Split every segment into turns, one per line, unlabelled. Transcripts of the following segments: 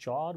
4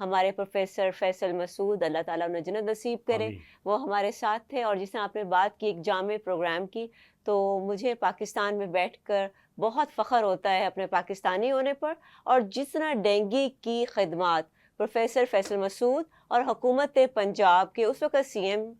ہمارے پروفیسر فیصل مسعود, اللہ تعالیٰ انہیں جنت نصیب کرے,
آمین.
وہ ہمارے ساتھ تھے. اور جس طرح آپ نے بات کی ایک جامع پروگرام کی, تو مجھے پاکستان میں بیٹھ کر بہت فخر ہوتا ہے اپنے پاکستانی ہونے پر. اور جس طرح ڈینگی کی خدمات پروفیسر فیصل مسعود اور حکومت پنجاب کے اس وقت سی ایم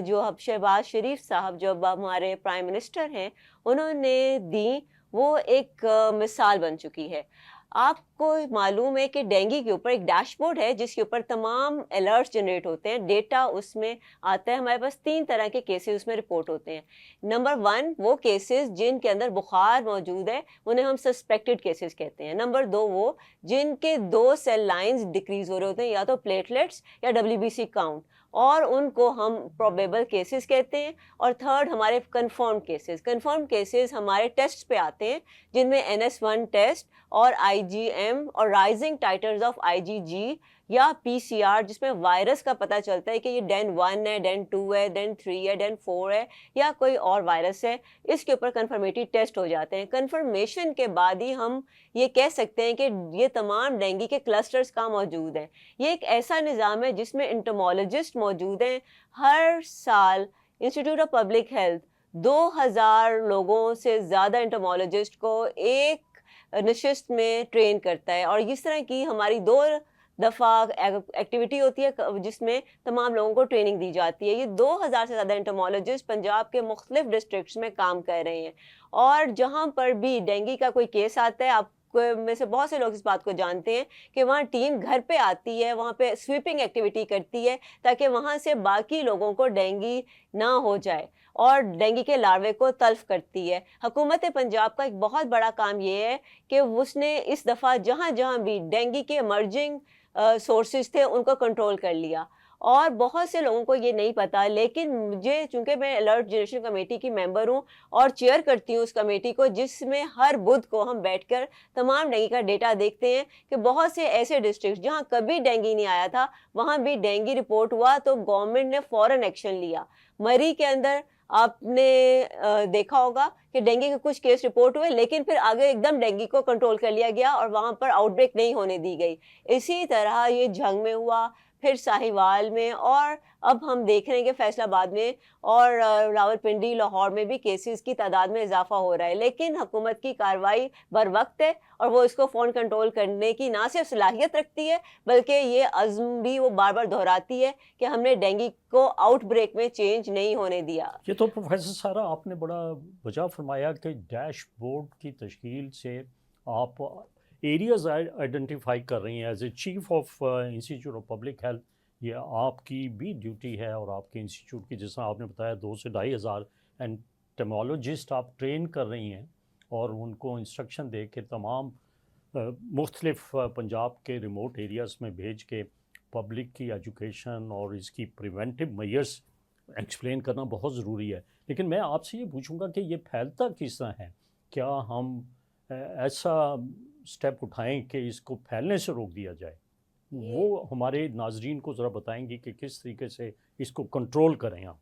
جو شہباز شریف صاحب جو اب ہمارے پرائم منسٹر ہیں, انہوں نے دی, وہ ایک مثال بن چکی ہے. آپ کو معلوم ہے کہ ڈینگی کے اوپر ایک ڈیش بورڈ ہے جس کے اوپر تمام الرٹس جنریٹ ہوتے ہیں, ڈیٹا اس میں آتا ہے. ہمارے پاس 3 طرح کے کیسز اس میں رپورٹ ہوتے ہیں. نمبر 1 وہ کیسز جن کے اندر بخار موجود ہے, انہیں ہم سسپیکٹڈ کیسز کہتے ہیں. نمبر 2 وہ جن کے 2 سیل لائنز ڈکریز ہو رہے ہوتے ہیں, یا تو پلیٹلیٹس یا WBC کاؤنٹ, اور ان کو ہم پروبیبل کیسز کہتے ہیں. اور تھرڈ ہمارے کنفرم کیسز. کنفرم کیسز ہمارے ٹیسٹ پہ آتے ہیں جن میں NS1 ٹیسٹ اور IgM اور رائزنگ ٹائٹرز آف IgG یا PCR, جس میں وائرس کا پتہ چلتا ہے کہ یہ DEN 1 ہے, DEN 2 ہے, DEN 3 ہے, DEN 4 ہے, یا کوئی اور وائرس ہے. اس کے اوپر کنفرمیٹری ٹیسٹ ہو جاتے ہیں. کنفرمیشن کے بعد ہی ہم یہ کہہ سکتے ہیں کہ یہ تمام ڈینگی کے کلسٹرز کہاں موجود ہیں. یہ ایک ایسا نظام ہے جس میں انٹمالوجسٹ موجود ہیں. ہر سال انسٹیٹیوٹ آف پبلک ہیلتھ 2000 لوگوں سے زیادہ انٹمالوجسٹ کو ایک نشست میں ٹرین کرتا ہے. اور اس طرح کی ہماری 2 دفعہ ایکٹیویٹی ہوتی ہے جس میں تمام لوگوں کو ٹریننگ دی جاتی ہے. یہ 2000 سے زیادہ انٹمالوجسٹ پنجاب کے مختلف ڈسٹرکٹس میں کام کر رہے ہیں. اور جہاں پر بھی ڈینگی کا کوئی کیس آتا ہے, آپ میں سے بہت سے لوگ اس بات کو جانتے ہیں کہ وہاں ٹیم گھر پہ آتی ہے, وہاں پہ سویپنگ ایکٹیویٹی کرتی ہے تاکہ وہاں سے باقی لوگوں کو ڈینگی نہ ہو جائے, اور ڈینگی کے لاروے کو تلف کرتی ہے. حکومت پنجاب کا ایک بہت بڑا کام یہ ہے کہ اس نے اس دفعہ جہاں جہاں بھی ڈینگی کے ایمرجنگ سورسز تھے ان کو کنٹرول کر لیا. اور بہت سے لوگوں کو یہ نہیں پتا, لیکن مجھے چونکہ میں الرٹ جنریشن کمیٹی کی ممبر ہوں اور چیئر کرتی ہوں اس کمیٹی کو, جس میں ہر بدھ کو ہم بیٹھ کر تمام ڈینگی کا ڈیٹا دیکھتے ہیں کہ بہت سے ایسے ڈسٹرکٹ جہاں کبھی ڈینگی نہیں آیا تھا وہاں بھی ڈینگی رپورٹ ہوا تو گورنمنٹ نے فوراً ایکشن لیا. مری کے اندر آپ نے دیکھا ہوگا کہ ڈینگی کے کچھ کیس رپورٹ ہوئے, لیکن پھر آگے ایک دم ڈینگی کو کنٹرول کر لیا گیا اور وہاں پر آؤٹ بریک نہیں ہونے دی گئی. اسی طرح یہ جھنگ میں ہوا, پھر ساہیوال میں, اور اب ہم دیکھ رہے ہیں کہ فیصل آباد میں اور راولپنڈی, لاہور میں بھی کیسز کی تعداد میں اضافہ ہو رہا ہے. لیکن حکومت کی کارروائی بر وقت ہے اور وہ اس کو فون کنٹرول کرنے کی نہ صرف صلاحیت رکھتی ہے بلکہ یہ عزم بھی وہ بار بار دہراتی ہے کہ ہم نے ڈینگی کو آؤٹ بریک میں چینج نہیں ہونے دیا.
یہ تو پروفیسر سارا آپ نے بڑا وجہ فرمایا کہ ڈیش بورڈ کی تشکیل سے آپ ایریاز آئیڈینٹیفائی کر رہی ہیں. As a chief of institute of public health یہ آپ کی بھی ڈیوٹی ہے, اور آپ کے انسٹیٹیوٹ کی جس طرح آپ نے بتایا 2 سے 2500 انٹیمالوجسٹ آپ ٹرین کر رہی ہیں, اور ان کو انسٹرکشن دے کے تمام مختلف پنجاب کے ریموٹ ایریاز میں بھیج کے پبلک کی ایجوکیشن اور اس کی پریونٹیو میئرس ایکسپلین کرنا بہت ضروری ہے. لیکن میں آپ سے یہ پوچھوں گا کہ یہ پھیلتا کس طرح ہے؟ کیا ہم ایسا سٹیپ اٹھائیں کہ اس کو پھیلنے سے روک دیا جائے؟ وہ ہمارے ناظرین کو ذرا بتائیں گے کہ کس طریقے سے اس کو کنٹرول کریں آپ.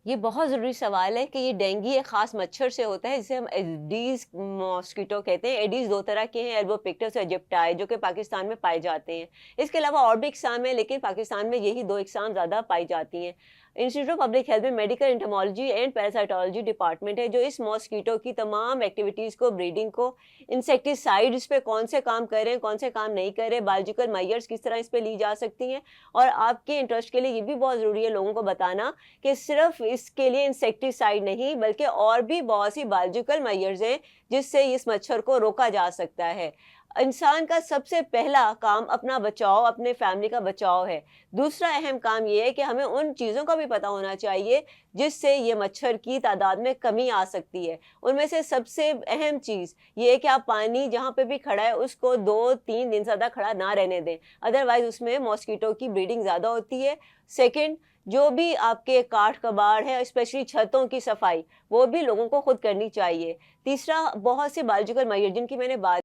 یہ بہت ضروری سوال ہے کہ یہ ڈینگی ایک خاص مچھر سے ہوتا ہے جسے ہم ایڈیز ماسکیٹو کہتے ہیں. ایڈیز 2 طرح کے ہیں, ایلبوپکٹس اور ایجپٹائی, جو کہ پاکستان میں پائے جاتے ہیں. اس کے علاوہ اور بھی اقسام ہیں لیکن پاکستان میں یہی 2 اقسام زیادہ پائی جاتی ہیں. انسٹیٹیوٹ آف پبلک ہیلتھ میں میڈیکل انٹمالوجی اینڈ پیراسائٹولوجی ڈپارٹمنٹ ہے جو اس ماسکیٹو کی تمام ایکٹیویٹیز کو, بریڈنگ کو, انسیکٹیسائڈس پہ کون سے کام کر رہے ہیں کون سے کام نہیں کر رہے, بایولوجیکل میئرس کس طرح اس پہ لی جا سکتی ہیں. اور آپ کے انٹرسٹ کے لیے یہ بھی بہت ضروری ہے لوگوں کو بتانا کہ صرف اس کے لیے انسیکٹیسائڈ نہیں بلکہ اور بھی بہت سی بایولوجیکل میئرز ہیں جس سے اس مچھر کو روکا جا سکتا ہے. انسان کا سب سے پہلا کام اپنا بچاؤ, اپنے فیملی کا بچاؤ ہے. دوسرا اہم کام یہ ہے کہ ہمیں ان چیزوں کا بھی پتہ ہونا چاہیے جس سے یہ مچھر کی تعداد میں کمی آ سکتی ہے. ان میں سے سب سے اہم چیز یہ ہے کہ آپ پانی جہاں پہ بھی کھڑا ہے اس کو 2-3 دن زیادہ کھڑا نہ رہنے دیں, ادروائز اس میں ماسکیٹو کی بریڈنگ زیادہ ہوتی ہے. سیکنڈ, جو بھی آپ کے کاٹھ کباڑ ہے اسپیشلی چھتوں کی صفائی وہ بھی لوگوں کو خود کرنی چاہیے. تیسرا, بہت سے بایولوجیکل میئر جن کی میں نے بات